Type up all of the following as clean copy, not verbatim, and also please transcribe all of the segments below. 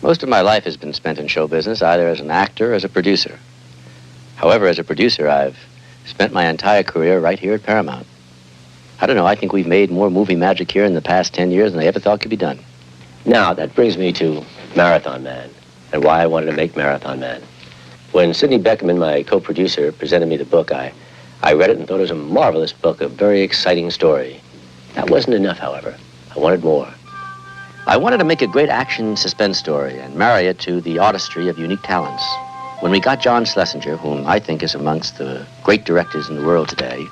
Most of my life has been spent in show business, either as an actor or as a producer. However, as a producer, I've spent my entire career right here at Paramount. I don't know, I think we've made more movie magic here in the past 10 years than I ever thought could be done. Now, that brings me to Marathon Man, and why I wanted to make Marathon Man. When Sidney Beckerman, my co-producer, presented me the book, I read it and thought it was a marvelous book, a very exciting story. That wasn't enough, however. I wanted more. I wanted to make a great action suspense story and marry it to the artistry of unique talents. When we got John Schlesinger, whom I think is amongst the great directors in the world today,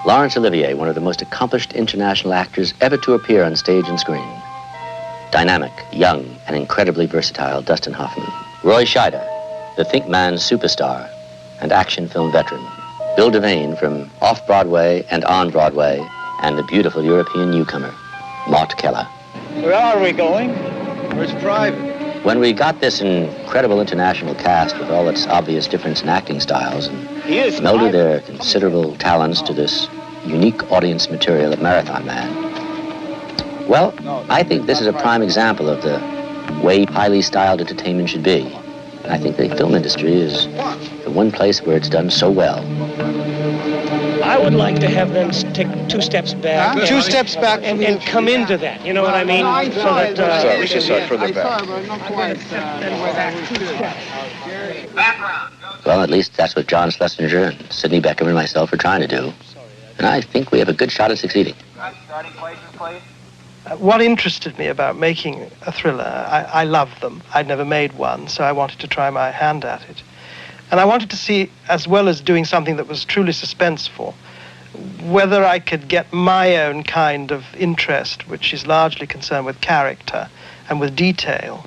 Laurence Olivier, one of the most accomplished international actors ever to appear on stage and screen, dynamic, young, and incredibly versatile Dustin Hoffman, Roy Scheider, the think man's superstar and action film veteran, Bill Devane from off-Broadway and on Broadway, and the beautiful European newcomer, Mort Keller. Where are we going? Where's private? When we got this incredible international cast with all its obvious difference in acting styles and melded their considerable talents to this unique audience material of Marathon Man, well, I think this is a prime example of the way highly styled entertainment should be. And I think the film industry is the one place where it's done so well. I would like to have them take 2 steps back. Huh? 2 steps back and come into that, you know what I mean? So that, Sorry, we should start further back. Well, at least that's what John Schlesinger and Sidney Beckerman and myself are trying to do. And I think we have a good shot at succeeding. Starting places, please. What interested me about making a thriller, I love them. I'd never made one, so I wanted to try my hand at it. And I wanted to see, as well as doing something that was truly suspenseful, whether I could get my own kind of interest, which is largely concerned with character and with detail,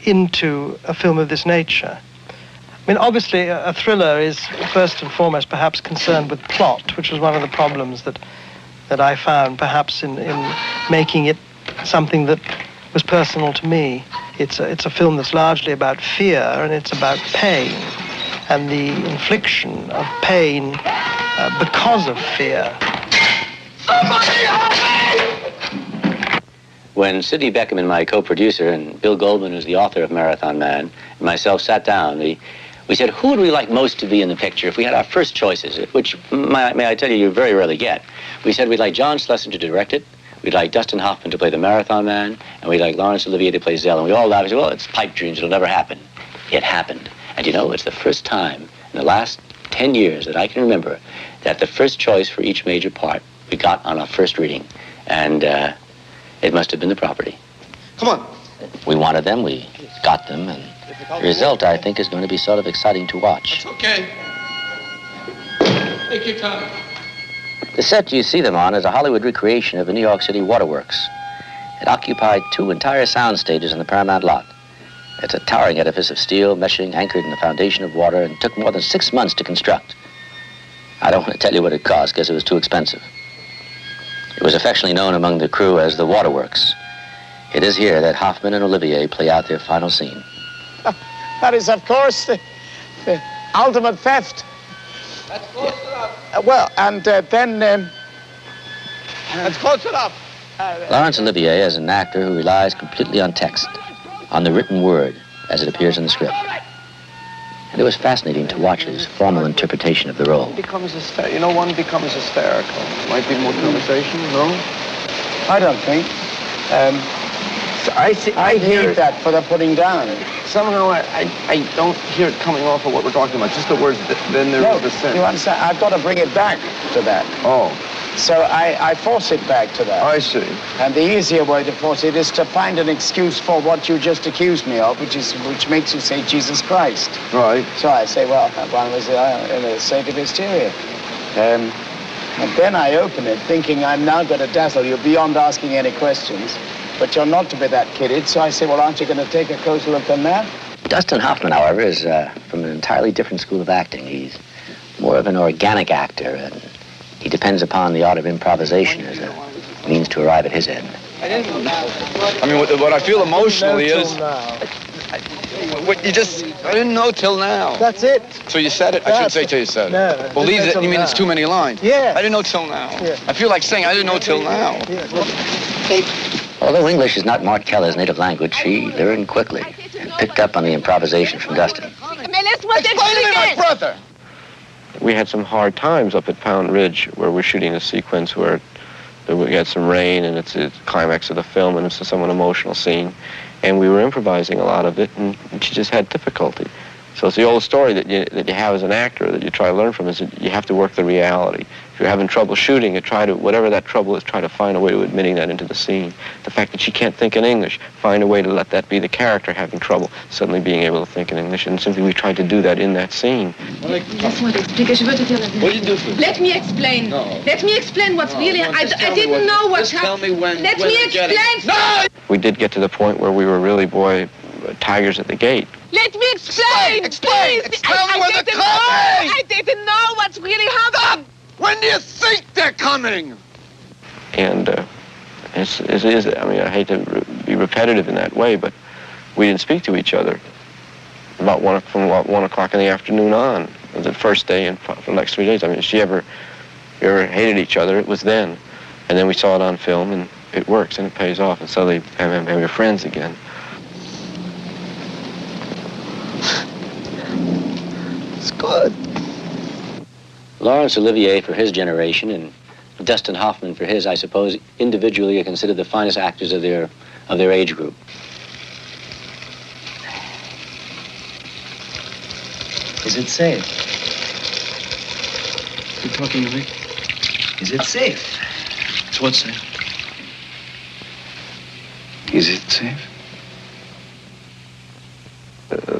into a film of this nature. I mean, obviously, a thriller is first and foremost perhaps concerned with plot, which was one of the problems that I found perhaps in making it something that was personal to me. It's a film that's largely about fear, and it's about pain, and the infliction of pain because of fear. Somebody help me! When Sidney Beckerman, my co-producer, and Bill Goldman, who's the author of Marathon Man, and myself sat down, we said, who would we like most to be in the picture if we had our first choices, which, may I tell you very rarely get. We said we'd like John Schlesinger to direct it, we'd like Dustin Hoffman to play the Marathon Man, and we'd like Laurence Olivier to play Zell. And we all laughed and said, well, it's pipe dreams, it'll never happen. It happened. And you know, it's the first time in the last 10 years that I can remember that the first choice for each major part we got on our first reading. And it must have been the property. Come on. We wanted them, we got them, and the result, I think, is going to be sort of exciting to watch. That's okay. Take your time. The set you see them on is a Hollywood recreation of the New York City waterworks. It occupied 2 entire sound stages in the Paramount lot. It's a towering edifice of steel, meshing, anchored in the foundation of water, and took more than 6 months to construct. I don't want to tell you what it cost, because it was too expensive. It was affectionately known among the crew as the Waterworks. It is here that Hoffman and Olivier play out their final scene. That is, of course, the ultimate theft. That's close enough. Well, and then... That's close enough. Laurence Olivier is an actor who relies completely on text, on the written word as it appears in the script. And it was fascinating to watch his formal interpretation of the role. One becomes hysterical. Might be more conversation, no? I don't think. I hate that for the putting down. Somehow I don't hear it coming off of what we're talking about. Just the words, then there No, was the sense. you understand? I've got to bring it back to that. Oh, So I force it back to that. I see. And the easier way to force it is to find an excuse for what you just accused me of, which makes you say Jesus Christ. Right. So I say, well, that one was in a state of hysteria. And then I open it, thinking I'm now going to dazzle you beyond asking any questions. But you're not to be that kidded. So I say, well, aren't you going to take a closer look than that? Dustin Hoffman, however, is from an entirely different school of acting. He's more of an organic actor, and he depends upon the art of improvisation as a means to arrive at his end. I mean, what I feel emotionally is... What you just... I didn't know till now. That's it. So you said it? I shouldn't say till you said it. No. Well, leave it. You mean it's too many lines? Yeah. I didn't know till now. Yeah. I feel like saying I didn't know till now. Yeah. Although English is not Mart Keller's native language, she learned quickly and picked up on the improvisation from Dustin. Explain to me, my brother! We had some hard times up at Pound Ridge where we're shooting a sequence where we had some rain and it's the climax of the film and it's a somewhat emotional scene. And we were improvising a lot of it and she just had difficulty. So it's the old story that you have as an actor that you try to learn from is that you have to work the reality. If you're having trouble shooting, you try to, whatever that trouble is, try to find a way of admitting that into the scene. The fact that she can't think in English, find a way to let that be the character having trouble, suddenly being able to think in English. And simply we tried to do that in that scene. Laisse-moi t'expliquer, je veux te dire la vérité. Let me explain. No. Let me explain what's really... I didn't know what's happening. Let me explain. No! We did get to the point where we were really, tigers at the gate. Let me explain, please. Explain where they're coming! I didn't know what's really happening. When do you think they're coming? And I mean, I hate to be repetitive in that way, but we didn't speak to each other from about 1 o'clock in the afternoon on. It was the first day and for the next 3 days. I mean, if you ever hated each other, it was then. And then we saw it on film, and it works, and it pays off. And suddenly, we're friends again. It's good. Laurence Olivier for his generation and Dustin Hoffman for his, I suppose, individually are considered the finest actors of their age group. Is it safe? You talking to me? Is it safe? It's what safe? Is it safe?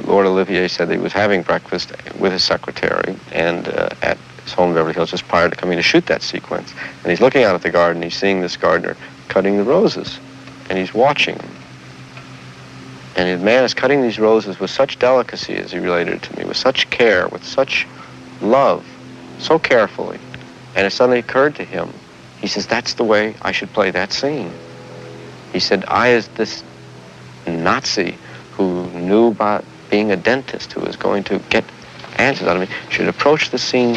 Lord Olivier said that he was having breakfast with his secretary and at his home in Beverly Hills just prior to coming to shoot that sequence. And he's looking out at the garden, he's seeing this gardener cutting the roses, and he's watching him. And the man is cutting these roses with such delicacy, as he related it to me, with such care, with such love, so carefully. And it suddenly occurred to him, he says, that's the way I should play that scene. He said, I, as this Nazi who knew about being a dentist, who was going to get answers out of me, should approach the scene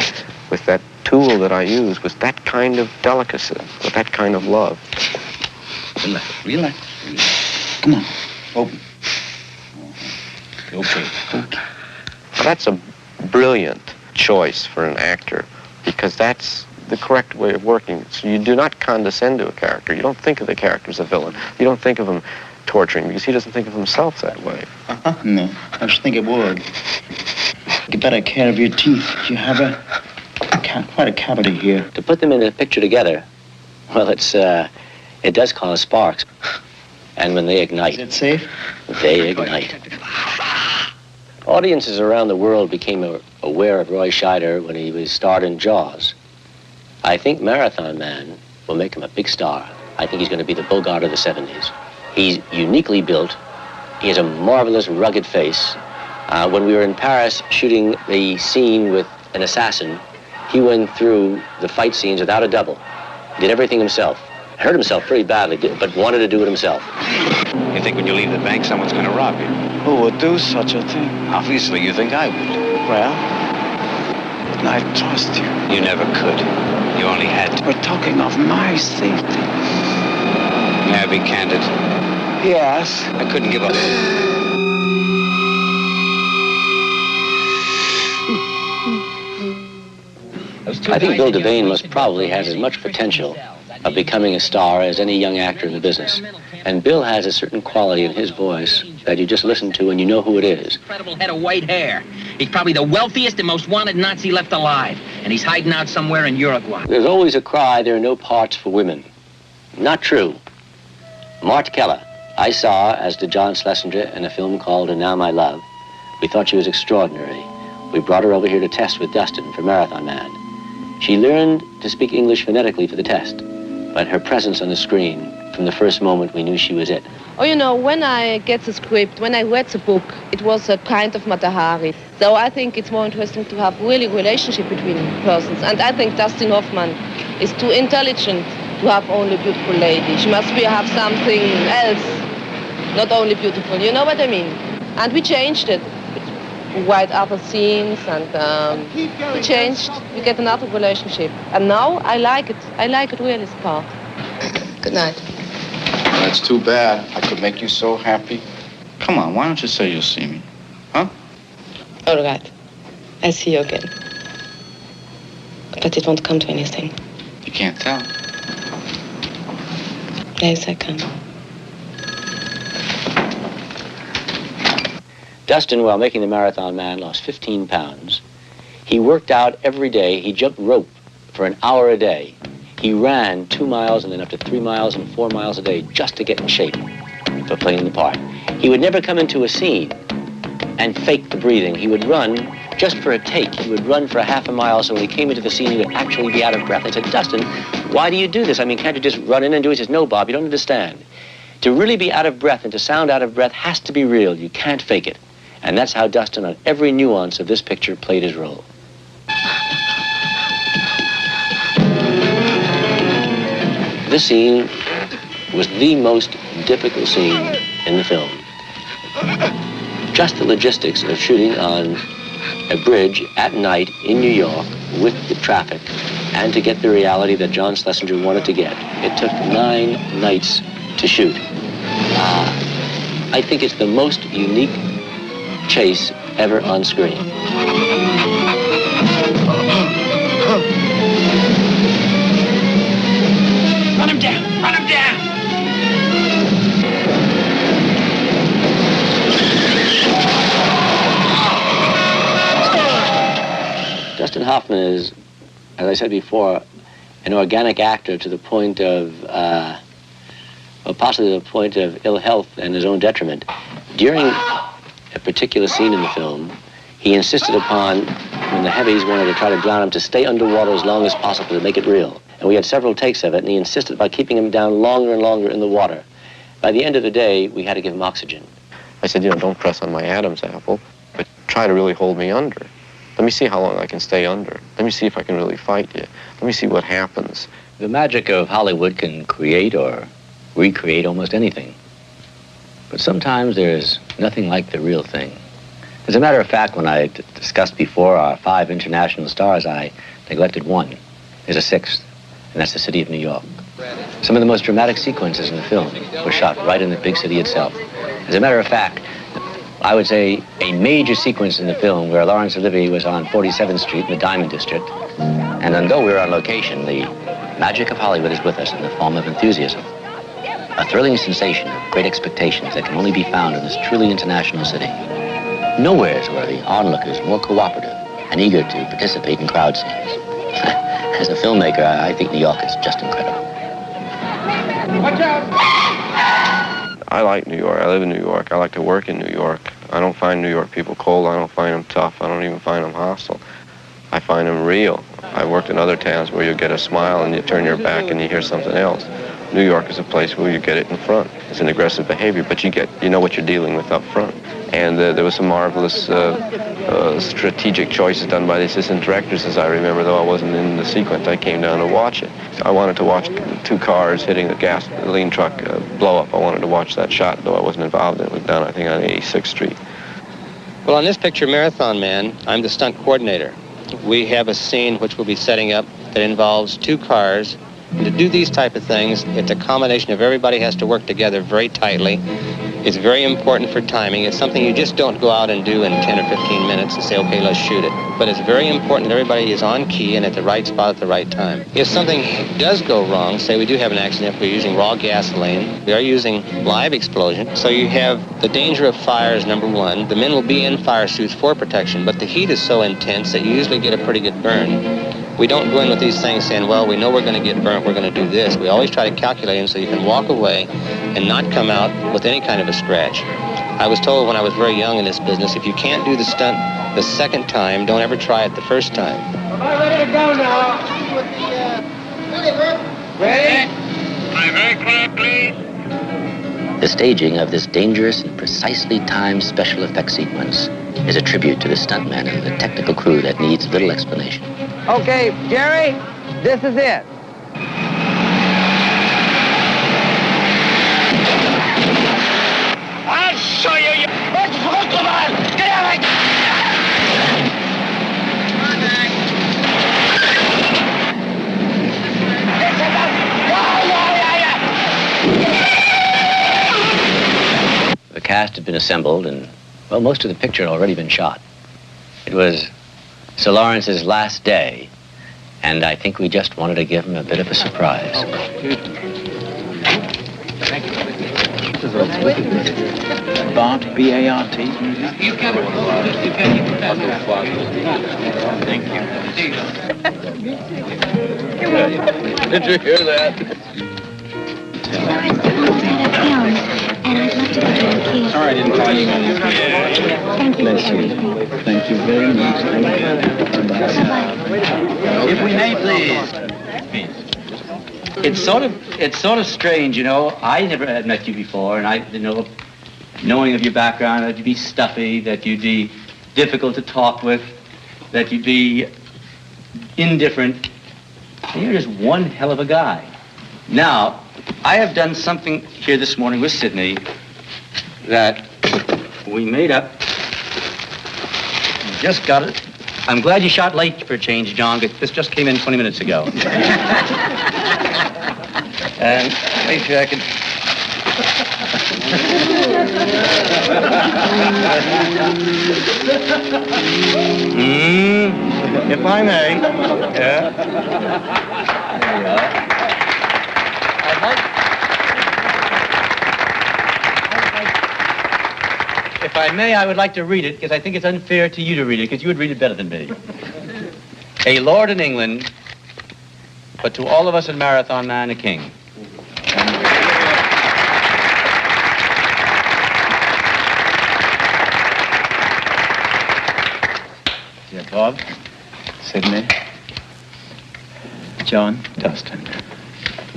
with that tool that I use, with that kind of delicacy, with that kind of love. Relax, relax. Come on, open. Okay. Well, that's a brilliant choice for an actor, because that's the correct way of working. So you do not condescend to a character. You don't think of the character as a villain. You don't think of him torturing, because he doesn't think of himself that way. No, I should think it would. Get better care of your teeth. You have quite a cavity here. To put them in a picture together, well, it does cause sparks. And when they ignite... Is it safe? They ignite. Audiences around the world became aware of Roy Scheider when he was starred in Jaws. I think Marathon Man will make him a big star. I think he's going to be the Bogart of the 70s. He's uniquely built. He has a marvelous, rugged face. When we were in Paris shooting the scene with an assassin, he went through the fight scenes without a double. He did everything himself. Hurt himself pretty badly, but wanted to do it himself. You think when you leave the bank, someone's going to rob you? Who would do such a thing? Obviously, you think I would. Well, I trust you. You never could. You only had to. We're talking of my safety. May I be candid? Yes. I couldn't give up. I think Bill Devane must probably have as much potential of becoming a star as any young actor in the business. And Bill has a certain quality in his voice that you just listen to and you know who it is. Incredible head of white hair. He's probably the wealthiest and most wanted Nazi left alive. And he's hiding out somewhere in Uruguay. There's always a cry, there are no parts for women. Not true. Mart Keller, I saw, as did John Schlesinger, in a film called And Now My Love. We thought she was extraordinary. We brought her over here to test with Dustin for Marathon Man. She learned to speak English phonetically for the test, but her presence on the screen, from the first moment we knew she was it. Oh, you know, when I get the script, when I read the book, it was a kind of Mata Hari. So I think it's more interesting to have really relationship between persons. And I think Dustin Hoffman is too intelligent to have only a beautiful lady. She must have something else, not only beautiful. You know what I mean? And we changed it. We write other scenes and we changed. We get another relationship. And now I like it. I like it really, this part. Good night. That's too bad. I could make you so happy. Come on, why don't you say you'll see me? Huh? All right. I'll see you again. But it won't come to anything. You can't tell. Yes, I can. Dustin, while making The Marathon Man, lost 15 pounds. He worked out every day. He jumped rope for an hour a day. He ran 2 miles and then up to 3 miles and 4 miles a day just to get in shape for playing the part. He would never come into a scene and fake the breathing. He would run just for a take. He would run for a half a mile, so when he came into the scene, he would actually be out of breath. I said, Dustin, why do you do this? I mean, can't you just run in and do it? He says, no, Bob, you don't understand. To really be out of breath and to sound out of breath has to be real. You can't fake it. And that's how Dustin, on every nuance of this picture, played his role. This scene was the most difficult scene in the film. Just the logistics of shooting on a bridge at night in New York with the traffic and to get the reality that John Schlesinger wanted to get. It took 9 nights to shoot. I think it's the most unique chase ever on screen. Run him down! Run him down! Dustin Hoffman is, as I said before, an organic actor to the point of, well, possibly the point of ill health and his own detriment. During a particular scene in the film, he insisted upon, when the heavies wanted to try to drown him, to stay underwater as long as possible to make it real. And we had several takes of it, and he insisted by keeping him down longer and longer in the water. By the end of the day, we had to give him oxygen. I said, you know, don't press on my Adam's apple, but try to really hold me under. Let me see how long I can stay under. Let me see if I can really fight you. Let me see what happens. The magic of Hollywood can create or recreate almost anything. But sometimes there's nothing like the real thing. As a matter of fact, when I discussed before our 5 international stars, I neglected one. There's a 6th, and that's the city of New York. Some of the most dramatic sequences in the film were shot right in the big city itself. As a matter of fact, I would say a major sequence in the film where Laurence Olivier was on 47th Street in the Diamond District. And although we were on location, the magic of Hollywood is with us in the form of enthusiasm. A thrilling sensation of great expectations that can only be found in this truly international city. Nowheres were the onlookers more cooperative and eager to participate in crowd scenes. As a filmmaker, I think New York is just incredible. Watch out! I like New York. I live in New York. I like to work in New York. I don't find New York people cold. I don't find them tough. I don't even find them hostile. I find them real. I worked in other towns where you get a smile and you turn your back and you hear something else. New York is a place where you get it in front. It's an aggressive behavior, but you know what you're dealing with up front. And there was some marvelous strategic choices done by the assistant directors, as I remember, though I wasn't in the sequence. I came down to watch it. I wanted to watch 2 cars hitting the gasoline truck blow up. I wanted to watch that shot, though I wasn't involved in it. It was down, I think, on 86th Street. Well, on this picture, Marathon Man, I'm the stunt coordinator. We have a scene which we'll be setting up that involves 2 cars. And to do these type of things, it's a combination of everybody has to work together very tightly. It's very important for timing. It's something you just don't go out and do in 10 or 15 minutes and say, okay, let's shoot it. But it's very important that everybody is on key and at the right spot at the right time. If something does go wrong, say we do have an accident, we're using raw gasoline, we are using live explosion, so you have the danger of fire is number 1. The men will be in fire suits for protection, but the heat is so intense that you usually get a pretty good burn. We don't go in with these things saying, well, we know we're going to get burnt, we're going to do this. We always try to calculate them so you can walk away and not come out with any kind of a scratch. I was told when I was very young in this business, if you can't do the stunt the second time, don't ever try it the first time. Am I ready to go now? Ready? I'm very quiet, please. The staging of this dangerous and precisely timed special effects sequence is a tribute to the stuntmen and the technical crew that needs little explanation. Okay, Jerry, this is it. I'll show you. Come on, get out of here. cast had been assembled, and, well, most of the picture had already been shot. It was Sir Lawrence's last day, and I think we just wanted to give him a bit of a surprise. Thank you. Bart, B-A-R-T. You can. Thank you. Did you hear that? Sorry, I didn't call you. Bless you. Thank you very much. If we may, please. It's sort of strange, you know. I never had met you before, and I didn't know, knowing of your background, that you'd be stuffy, that you'd be difficult to talk with, that you'd be indifferent. And you're just one hell of a guy. Now, I have done something here this morning with Sydney that we made up. Just got it. I'm glad you shot late for a change, John, because this just came in 20 minutes ago. And maybe I can... If I may. Yeah. There you are. If I may, I would like to read it, because I think it's unfair to you to read it, because you would read it better than me. A lord in England, but to all of us in Marathon Man, a king. Dear Bob, Sydney, John, Dustin,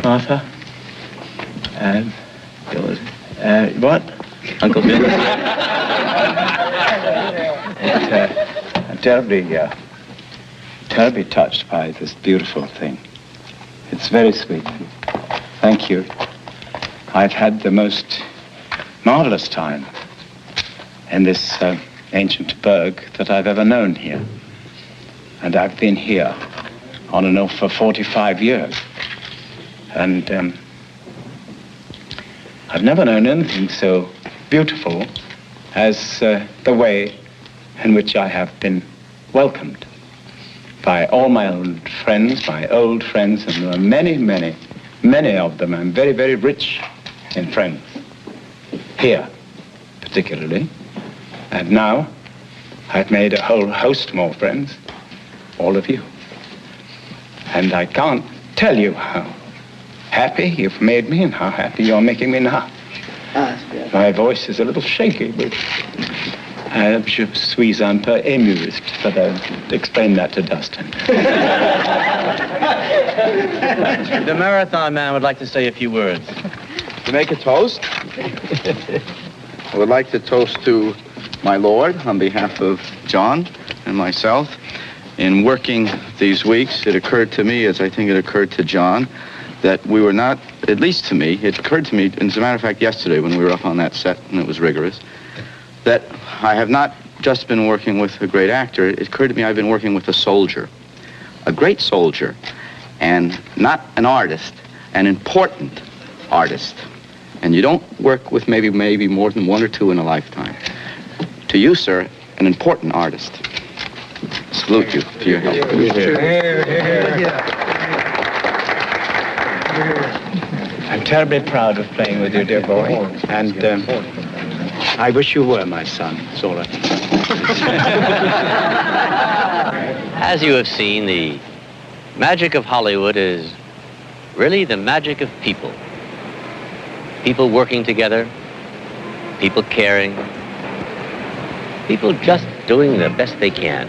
Martha, yours, what? Uncle Bill. I'm terribly touched by this beautiful thing. It's very sweet. Thank you. I've had the most marvelous time in this ancient burg that I've ever known here. And I've been here on and off for 45 years. And I've never known anything so beautiful as the way in which I have been welcomed by all my old friends, and there are many, many, many of them. I'm very, very rich in friends, here particularly. And now I've made a whole host more friends, all of you. And I can't tell you how happy you've made me and how happy you're making me now. My voice is a little shaky, but je suis un peu émuriste, but I'll explain that to Dustin. The Marathon Man would like to say a few words. To make a toast, I would like to toast to my Lord on behalf of John and myself. In working these weeks, it occurred to me, as I think it occurred to John, that we were not, at least to me, it occurred to me, and as a matter of fact, yesterday when we were up on that set, and it was rigorous, that I have not just been working with a great actor. It occurred to me I've been working with a soldier, a great soldier, and not an artist, an important artist. And you don't work with maybe more than one or two in a lifetime. To you, sir, an important artist. Salute you for your help. I'm terribly proud of playing with you, dear boy. And I wish you were my son. That's all I can say. As you have seen, the magic of Hollywood is really the magic of people. People working together, people caring, people just doing the best they can.